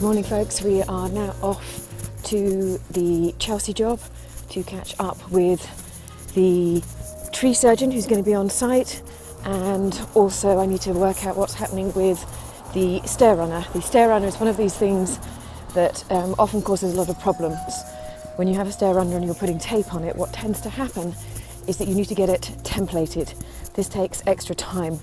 morning folks, we are now off to the Chelsea job to catch up with the tree surgeon who's going to be on site, and also I need to work out what's happening with the stair runner. The stair runner is one of these things that often causes a lot of problems. When you have a stair runner and you're putting tape on it, what tends to happen is that you need to get it templated. This takes extra time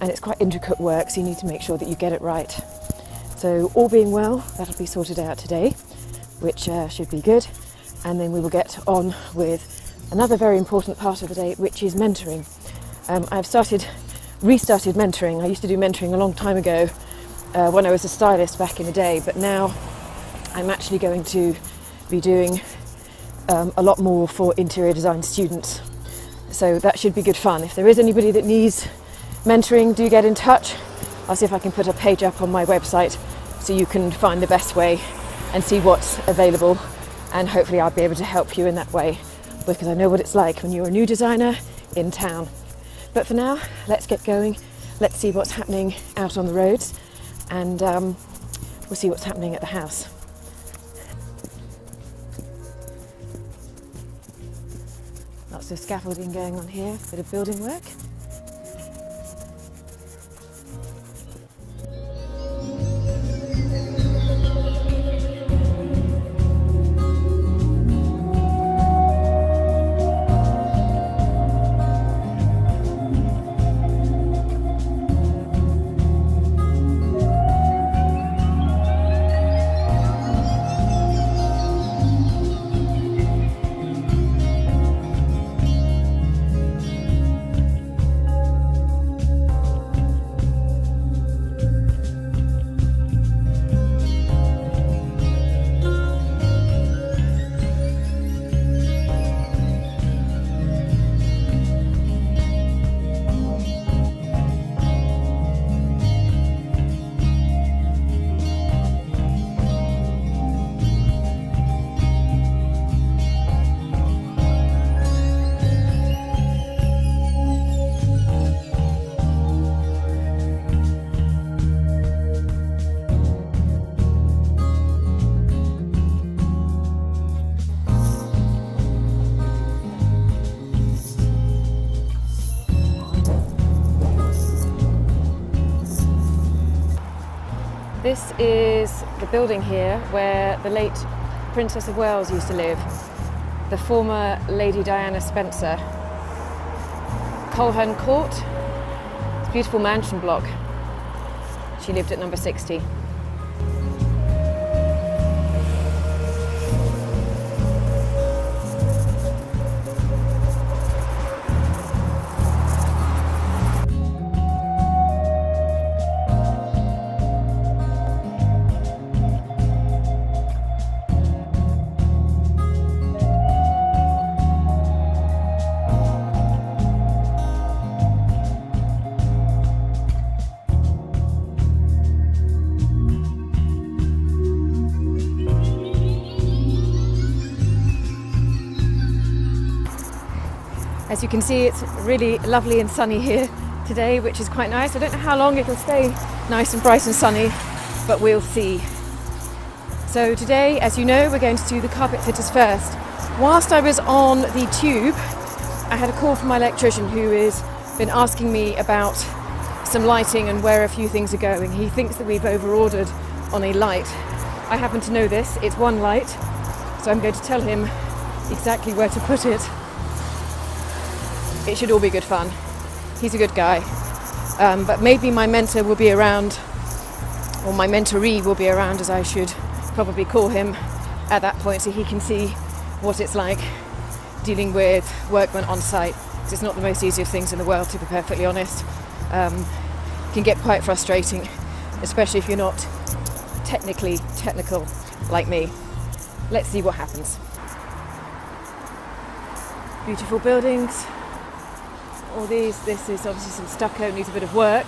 and it's quite intricate work, so you need to make sure that you get it right. So all being well, that'll be sorted out today, which should be good. And then we will get on with another very important part of the day, which is mentoring. I've restarted mentoring. I used to do mentoring a long time ago when I was a stylist back in the day, but now I'm actually going to be doing a lot more for interior design students. So that should be good fun. If there is anybody that needs mentoring, do get in touch. I'll see if I can put a page up on my website so you can find the best way and see what's available, and hopefully I'll be able to help you in that way, because I know what it's like when you're a new designer in town. But for now, let's get going. Let's see what's happening out on the roads, and we'll see what's happening at the house. Lots of scaffolding going on here, a bit of building work. This is the building here where the late Princess of Wales used to live, the former Lady Diana Spencer. Coleherne Court, it's a beautiful mansion block. She lived at number 60. As you can see, it's really lovely and sunny here today, which is quite nice. I don't know how long it'll stay nice and bright and sunny, but we'll see. So today, as you know, we're going to do the carpet fitters first. Whilst I was on the tube, I had a call from my electrician who has been asking me about some lighting and where a few things are going. He thinks that we've over-ordered on a light. I happen to know this, it's one light, so I'm going to tell him exactly where to put it. It should all be good fun. He's a good guy. But maybe my mentor will be around, or my mentoree will be around, as I should probably call him at that point, so he can see what it's like dealing with workmen on site. It's not the most easy of things in the world, to be perfectly honest. It can get quite frustrating, especially if you're not technical like me. Let's see what happens. Beautiful buildings. All these, this is obviously some stucco, needs a bit of work.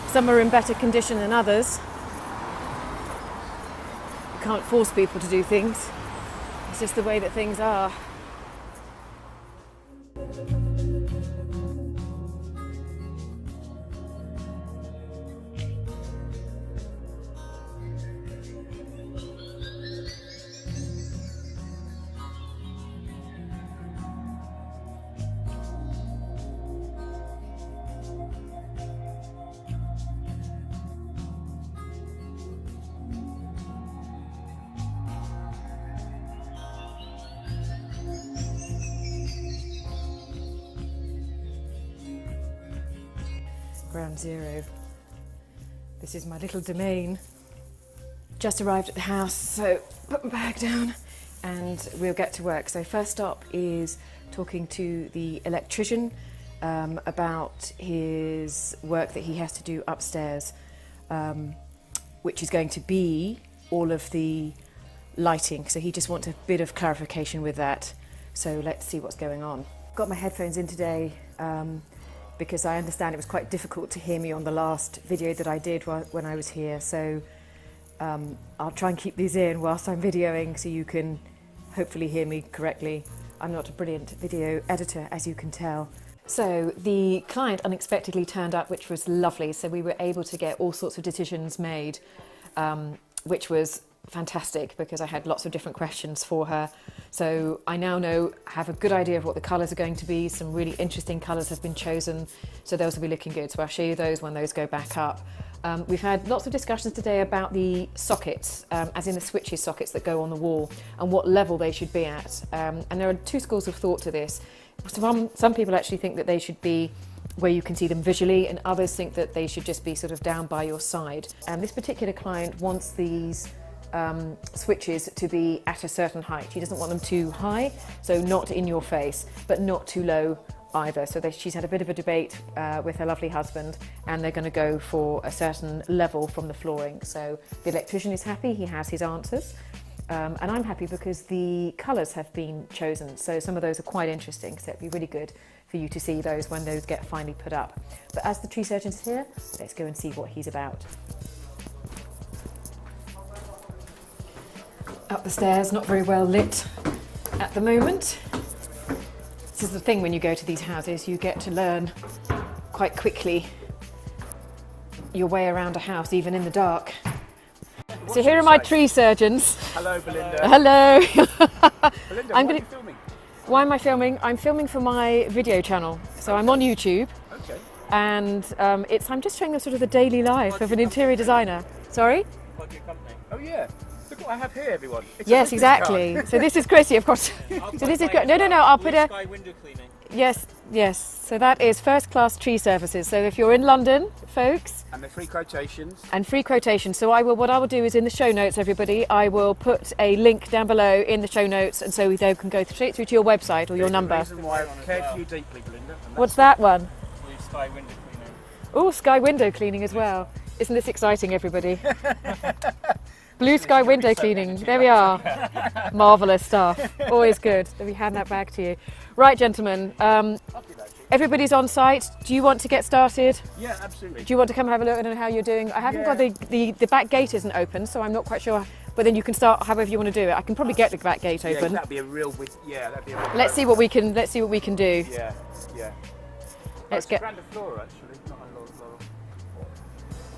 Some are in better condition than others. You can't force people to do things. It's just the way that things are. ground zero. This is my little domain. Just arrived at the house, so put my bag down and we'll get to work. So first stop is talking to the electrician about his work that he has to do upstairs, which is going to be all of the lighting. So he just wants a bit of clarification with that. So let's see what's going on. Got my headphones in today because I understand it was quite difficult to hear me on the last video that I did when I was here. So I'll try and keep these in whilst I'm videoing so you can hopefully hear me correctly. I'm not a brilliant video editor, as you can tell. So the client unexpectedly turned up, which was lovely. So we were able to get all sorts of decisions made, which was fantastic because I had lots of different questions for her. So I now have a good idea of what the colours are going to be. Some really interesting colours have been chosen, so those will be looking good. So I'll show you those when those go back up. We've had lots of discussions today about the sockets, as in the switches sockets that go on the wall, and what level they should be at. And there are two schools of thought to this. Some people actually think that they should be where you can see them visually, and others think that they should just be sort of down by your side. And this particular client wants these switches to be at a certain height. She doesn't want them too high, so not in your face, but not too low either. So she's had a bit of a debate with her lovely husband, and they're going to go for a certain level from the flooring. So the electrician is happy, he has his answers, and I'm happy because the colours have been chosen. So some of those are quite interesting, so it'd be really good for you to see those when those get finally put up. But as the tree surgeon's here, let's go and see what he's about. Up the stairs, not very well lit at the moment. This is the thing when you go to these houses, you get to learn quite quickly your way around a house, even in the dark. So here are my tree surgeons. Hello, Belinda. Hello. Belinda, why are you filming? Why am I filming? I'm filming for my video channel. So I'm on YouTube. Okay. And I'm just showing them sort of the daily life of an interior designer. Sorry? Plug your company. Oh yeah. Look what I have here, everyone. It's yes, exactly. So this is Chrissy, of course. So this is no. I'll put a. Sky window cleaning. Yes. So that is first class tree services. So if you're in London, folks. And the free quotations. And free quotations. So what I will do is in the show notes, everybody, I will put a link down below in the show notes, and so they can go straight through to your website or your number. There's a reason why I've cared for you deeply, Belinda. What's that one? Blue sky window cleaning. Oh, sky window cleaning as well. Isn't this exciting, everybody? Blue sky window cleaning. There we are. Marvellous stuff. Always good. Let me hand that back to you. Right, gentlemen. Everybody's on site. Do you want to get started? Yeah, absolutely. Do you want to come have a look at how you're doing? I haven't got the back gate isn't open, so I'm not quite sure. But then you can start however you want to do it. I can probably get the back gate open. That'd be a real. That'd be a real. Let's see what we can. Let's see what we can do. Yeah. Let's get. It's a floor actually, not a lot.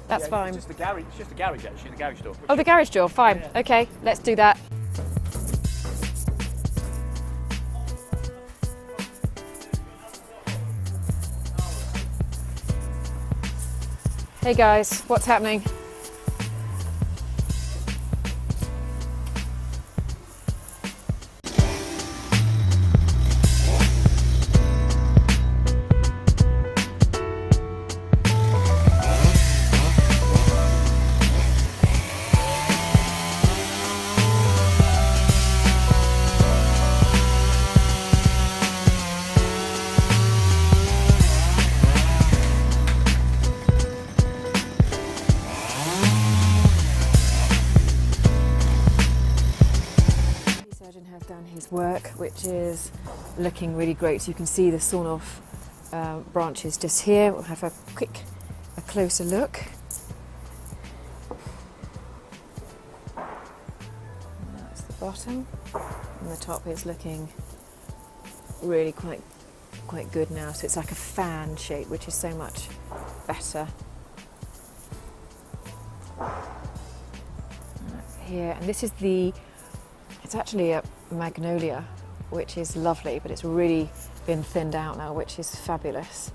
That's fine. It's just the garage. It's just the garage actually. The garage door. Oh, the garage door. Fine. Yeah. Okay. Let's do that. Hey guys, what's happening? Work, which is looking really great. So you can see the sawn off branches just here. We'll have a closer look. And that's the bottom, and the top is looking really quite good now. So it's like a fan shape, which is so much better. Here, and this is it's actually a magnolia, which is lovely, but it's really been thinned out now, which is fabulous.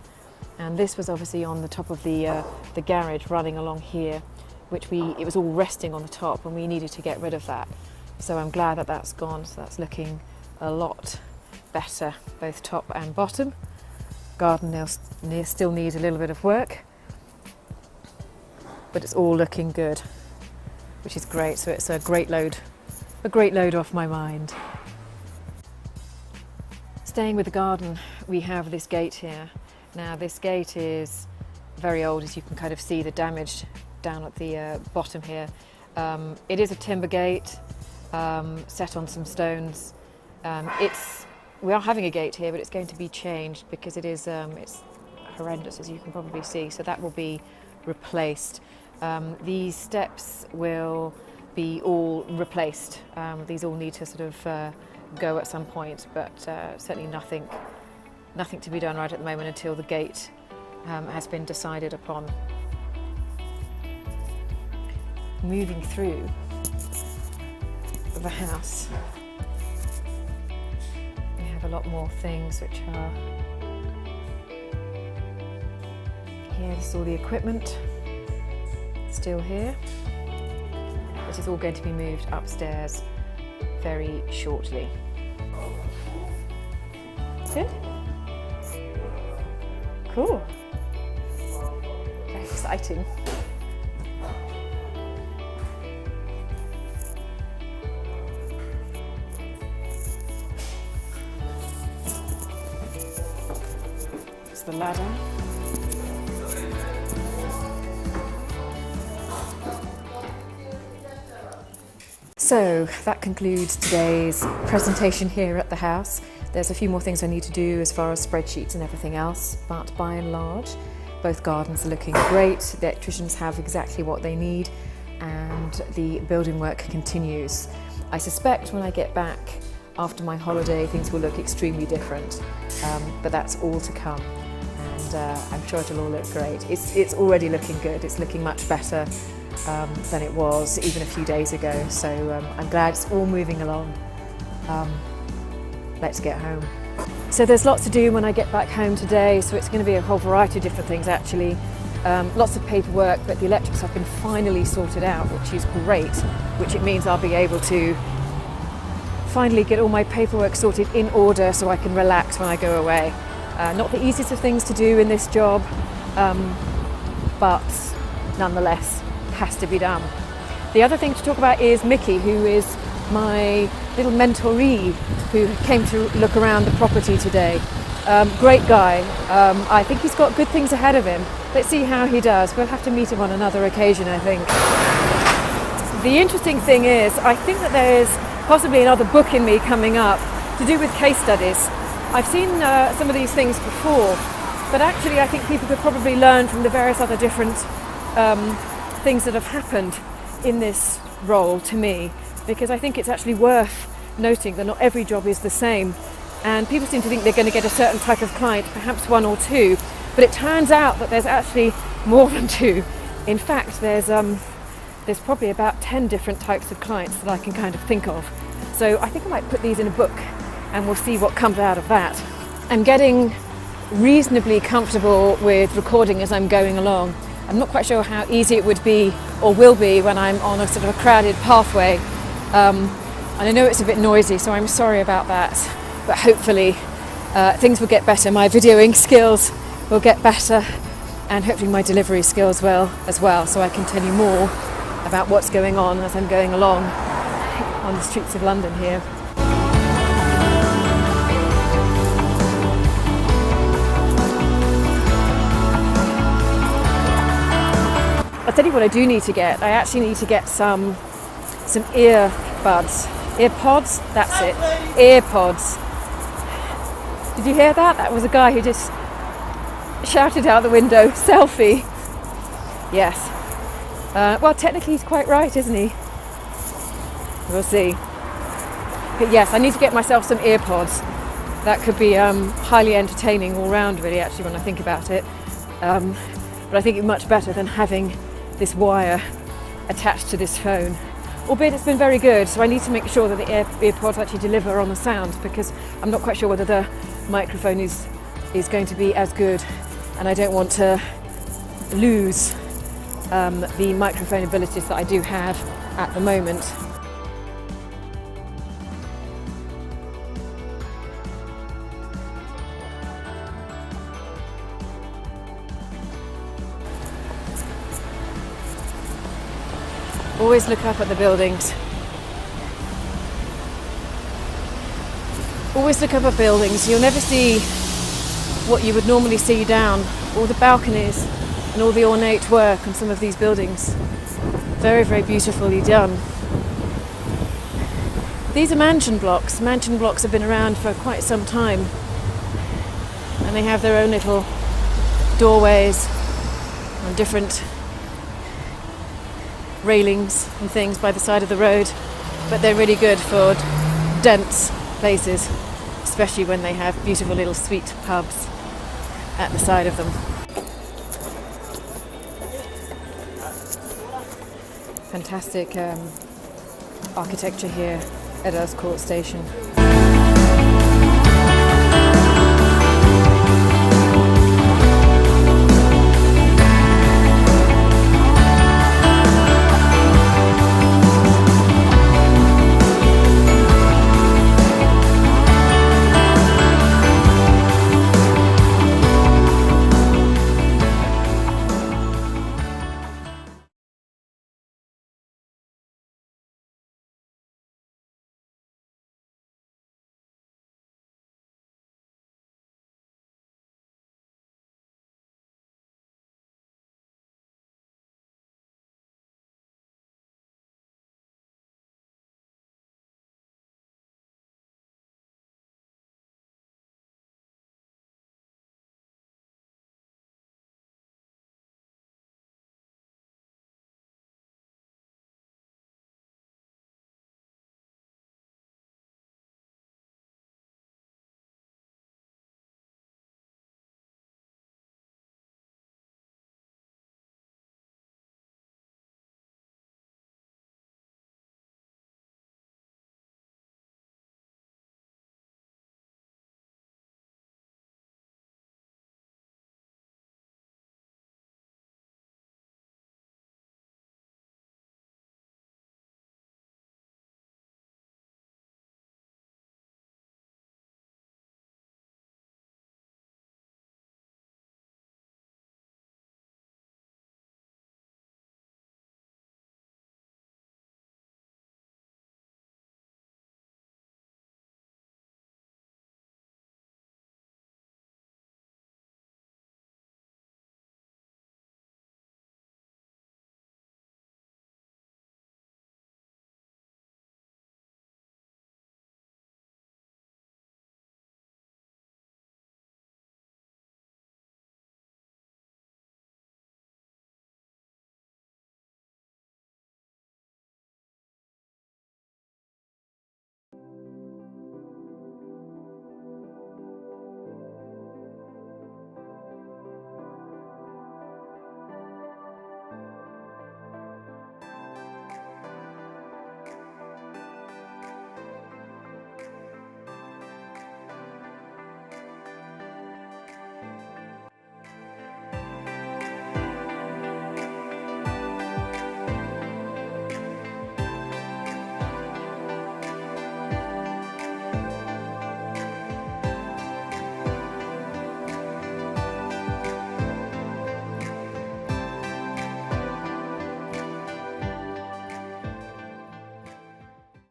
And this was obviously on the top of the garage running along here, which it was all resting on the top, and we needed to get rid of that. So I'm glad that that's gone. So that's looking a lot better, both top and bottom. Garden still needs a little bit of work, but it's all looking good, which is great. So it's a great load off my mind. Staying with the garden, we have this gate here. Now this gate is very old, as you can kind of see the damage down at the bottom here. It is a timber gate set on some stones. We are having a gate here, but it's going to be changed because it's horrendous, as you can probably see. So that will be replaced. These steps will be all replaced. These all need to sort of go at some point, but certainly nothing to be done right at the moment until the gate has been decided upon. Moving through the house, we have a lot more things which are here. This is all the equipment still here. This is all going to be moved upstairs very shortly. Good. Cool. Very exciting. It's the ladder. So that concludes today's presentation here at the house. There's a few more things I need to do as far as spreadsheets and everything else, but by and large, both gardens are looking great. The electricians have exactly what they need, and the building work continues. I suspect when I get back after my holiday, things will look extremely different, but that's all to come, and I'm sure it'll all look great. It's already looking good. It's looking much better than it was even a few days ago, so I'm glad it's all moving along. Let's get home. So there's lots to do when I get back home today, so it's going to be a whole variety of different things actually. Lots of paperwork, but the electrics have been finally sorted out, which is great, which it means I'll be able to finally get all my paperwork sorted in order so I can relax when I go away. Not the easiest of things to do in this job, but nonetheless has to be done. The other thing to talk about is Mickey, who is my little mentoree who came to look around the property today. Great guy. I think he's got good things ahead of him. Let's see how he does. We'll have to meet him on another occasion, I think. The interesting thing is, I think that there is possibly another book in me coming up to do with case studies. I've seen some of these things before, but actually I think people could probably learn from the various other different things that have happened in this role to me, because I think it's actually worth noting that not every job is the same, and people seem to think they're going to get a certain type of client, perhaps one or two, but it turns out that there's actually more than two. In fact, there's probably about 10 different types of clients that I can kind of think of. So I think I might put these in a book and we'll see what comes out of that. I'm getting reasonably comfortable with recording as I'm going along. I'm not quite sure how easy it would be or will be when I'm on a sort of a crowded pathway. And I know it's a bit noisy, so I'm sorry about that. But hopefully things will get better. My videoing skills will get better, and hopefully my delivery skills will as well, so I can tell you more about what's going on as I'm going along on the streets of London here. I'll tell you what I do need to get. I actually need to get some earbuds. Earpods? That's it. Earpods. Did you hear that? That was a guy who just shouted out the window, selfie. Yes. Well, technically he's quite right, isn't he? We'll see. But yes, I need to get myself some earpods. That could be highly entertaining all round, really, actually, when I think about it. But I think it's much better than having this wire attached to this phone. Albeit it's been very good, so I need to make sure that the earpods actually deliver on the sound, because I'm not quite sure whether the microphone is going to be as good, and I don't want to lose the microphone abilities that I do have at the moment. Always look up at the buildings. Always look up at buildings. You'll never see what you would normally see down. All the balconies and all the ornate work on some of these buildings. Very, very beautifully done. These are mansion blocks. Mansion blocks have been around for quite some time. And they have their own little doorways and different railings and things by the side of the road, but they're really good for dense places, especially when they have beautiful little sweet pubs at the side of them. Fantastic architecture here at Earls Court Station.